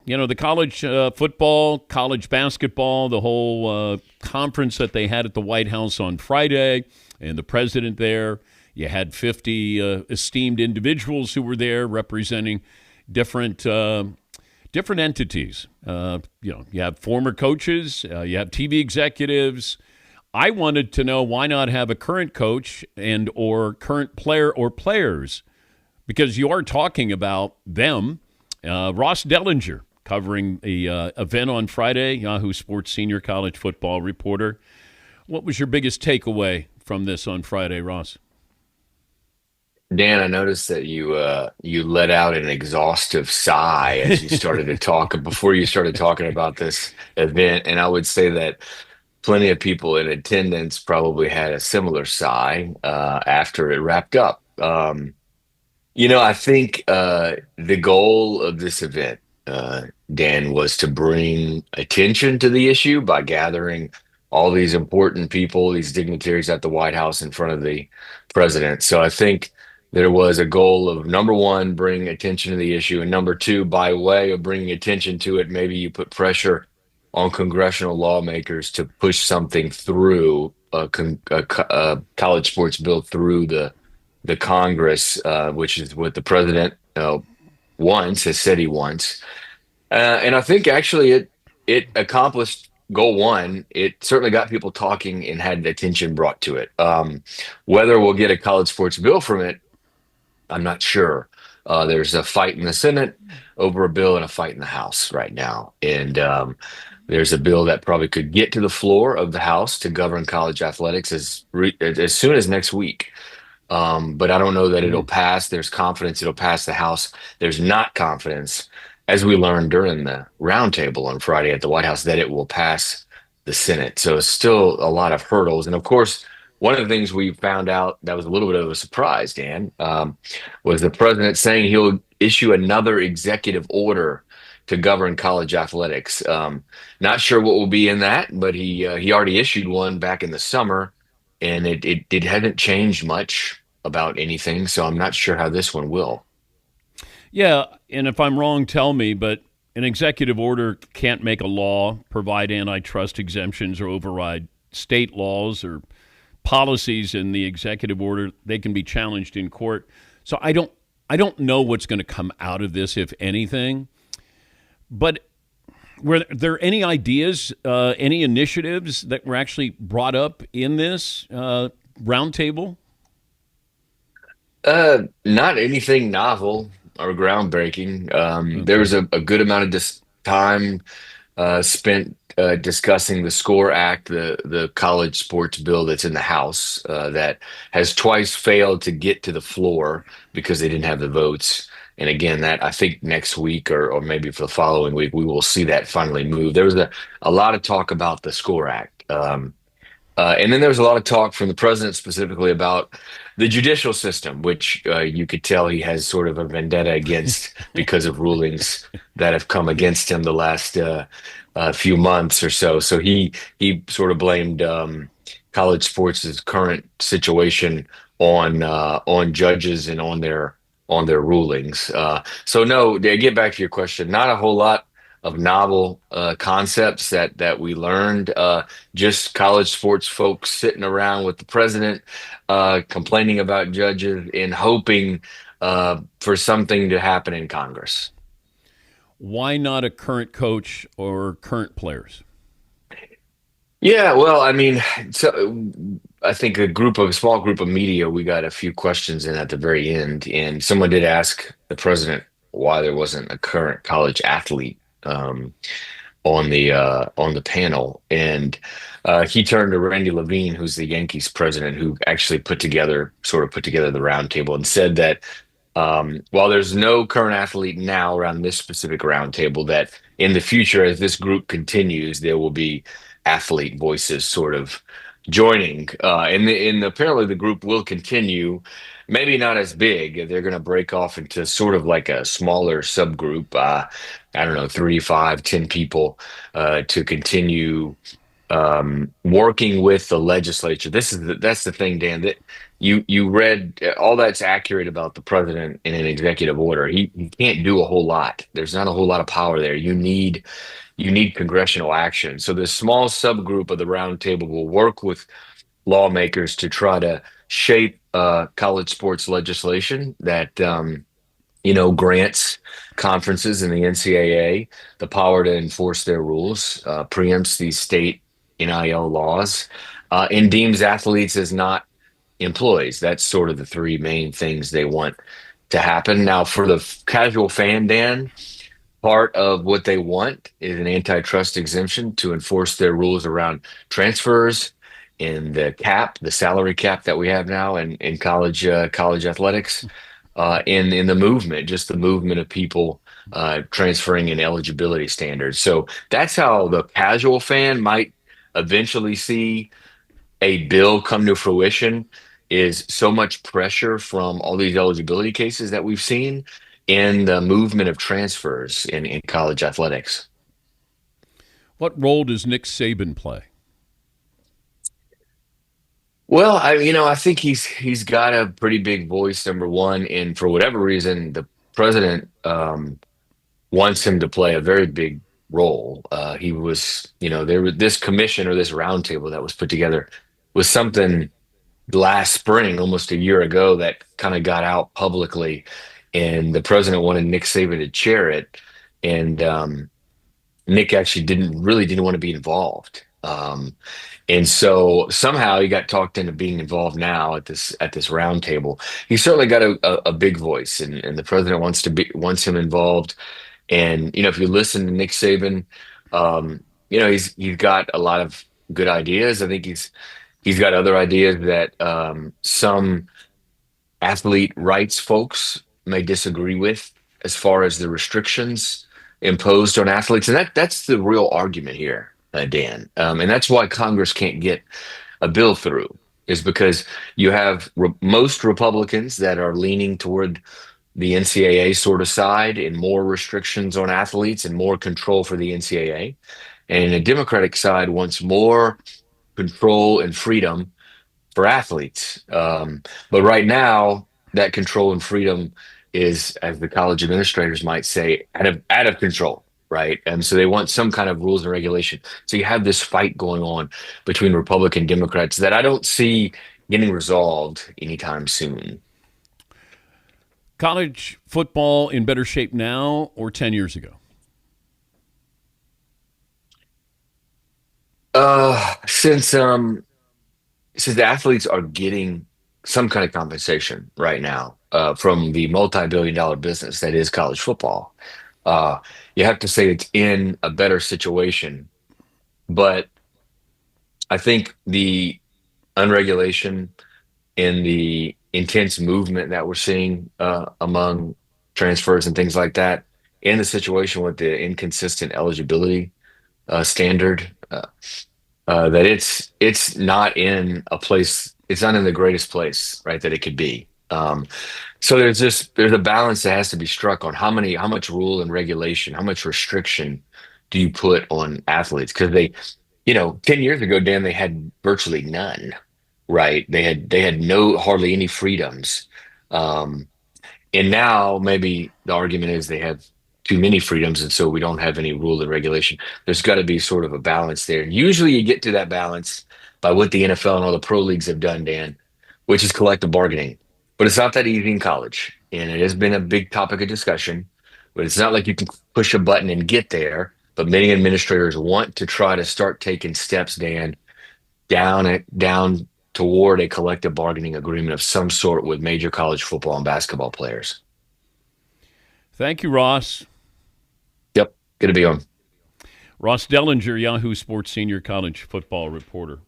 the college football, college basketball, the whole conference that they had at the White House on Friday, and the president there. You had 50 esteemed individuals who were there representing different different entities. You have former coaches, you have TV executives. I wanted to know, why not have a current coach and or current player or players, because you are talking about them. Ross Dellenger covering the event on Friday, Yahoo Sports senior college football reporter. What was your biggest takeaway from this on Friday, Ross? Dan, I noticed that you let out an exhaustive sigh as you started to talk before you started talking about this event, and I would say that plenty of people in attendance probably had a similar sigh after it wrapped up. I think the goal of this event, Dan, was to bring attention to the issue by gathering all these important people, these dignitaries at the White House in front of the president. So I think there was a goal of, number one, bring attention to the issue, and number two, by way of bringing attention to it, maybe you put pressure on congressional lawmakers to push something through a college sports bill through the Congress, which is what the president wants, has said he wants. And I think actually it accomplished goal one. It certainly got people talking and had attention brought to it. Whether we'll get a college sports bill from it, I'm not sure. There's a fight in the Senate over a bill and a fight in the House right now. And there's a bill that probably could get to the floor of the House to govern college athletics as soon as next week. But I don't know that it'll Mm. pass. There's confidence it'll pass the House. There's not confidence, as we learned during the roundtable on Friday at the White House, that it will pass the Senate. So it's still a lot of hurdles. And of course, one of the things we found out that was a little bit of a surprise, Dan, was the president saying he'll issue another executive order to govern college athletics. Not sure what will be in that, but he already issued one back in the summer, and it hadn't changed much about anything. So I'm not sure how this one will. Yeah, and if I'm wrong, tell me, but an executive order can't make a law, provide antitrust exemptions, or override state laws or policies in the executive order. They can be challenged in court. So I don't know what's going to come out of this, if anything. But were there any ideas, any initiatives that were actually brought up in this roundtable? Not anything novel or groundbreaking. There Okay. was a good amount of time spent discussing the SCORE Act, the college sports bill that's in the House that has twice failed to get to the floor because they didn't have the votes. And again, that I think next week or maybe for the following week, we will see that finally move. There was a lot of talk about the SCORE Act. And then there was a lot of talk from the president specifically about the judicial system, which you could tell he has sort of a vendetta against because of rulings that have come against him the last few months or so. So he sort of blamed college sports' current situation on judges and on their rulings. So no, to get back to your question, not a whole lot of novel concepts that we learned. Just college sports folks sitting around with the president, complaining about judges and hoping for something to happen in Congress. Why not a current coach or current players? Yeah, well, I mean, so I think a small group of media, we got a few questions in at the very end, and someone did ask the president why there wasn't a current college athlete on the panel, and he turned to Randy Levine, who's the Yankees president, who actually put together the roundtable, and said that while there's no current athlete now around this specific roundtable, that in the future, as this group continues, there will be athlete voices sort of joining. And apparently the group will continue, maybe not as big. They're going to break off into sort of like a smaller subgroup. I don't know, 3, 5, 10 people to continue working with the legislature. That's the thing, Dan. That you read all that's accurate about the president in an executive order. He can't do a whole lot. There's not a whole lot of power there. You need congressional action. So this small subgroup of the roundtable will work with lawmakers to try to shape college sports legislation that grants conferences in the NCAA the power to enforce their rules, preempts these state NIL laws, and deems athletes as not employees. That's sort of the three main things they want to happen. Now, for the casual fan, Dan, part of what they want is an antitrust exemption to enforce their rules around transfers and the salary cap that we have now in college athletics, in the movement, just the movement of people transferring in eligibility standards. So that's how the casual fan might eventually see a bill come to fruition, is so much pressure from all these eligibility cases that we've seen in the movement of transfers in college athletics. What role does Nick Saban play? Well, I think he's got a pretty big voice, number one, and for whatever reason, the president wants him to play a very big role. He was, there was this commission or this roundtable that was put together was something last spring, almost a year ago, that kind of got out publicly, and the president wanted Nick Saban to chair it, and Nick actually didn't want to be involved. And so somehow he got talked into being involved now at this roundtable. He's certainly got a big voice, and the president wants him involved. And if you listen to Nick Saban, he's got a lot of good ideas. I think he's got other ideas that some athlete rights folks may disagree with, as far as the restrictions imposed on athletes, and that's the real argument here, Dan. And that's why Congress can't get a bill through, is because you have most Republicans that are leaning toward the NCAA sort of side, and more restrictions on athletes and more control for the NCAA. And the Democratic side wants more control and freedom for athletes. But right now, that control and freedom is, as the college administrators might say, out of control, right? And so they want some kind of rules and regulation. So you have this fight going on between Republican Democrats that I don't see getting resolved anytime soon. College football in better shape now or 10 years ago? Since the athletes are getting some kind of compensation right now, from the multi-billion-dollar business that is college football, uh, you have to say it's in a better situation. But I think the unregulation and the intense movement that we're seeing among transfers and things like that, in the situation with the inconsistent eligibility standard, that it's not in a place, it's not in the greatest place, right, that it could be. So there's a balance that has to be struck on how much rule and regulation, how much restriction do you put on athletes? Because 10 years ago, Dan, they had virtually none, right? They had no hardly any freedoms. Um, and now maybe the argument is they have too many freedoms, and so we don't have any rule and regulation. There's got to be sort of a balance there. And usually you get to that balance by what the NFL and all the pro leagues have done, Dan, which is collective bargaining. But it's not that easy in college. And it has been a big topic of discussion, but it's not like you can push a button and get there. But many administrators want to try to start taking steps, Dan, down toward a collective bargaining agreement of some sort with major college football and basketball players. Thank you, Ross. Yep, good to be on. Ross Dellenger, Yahoo Sports senior college football reporter.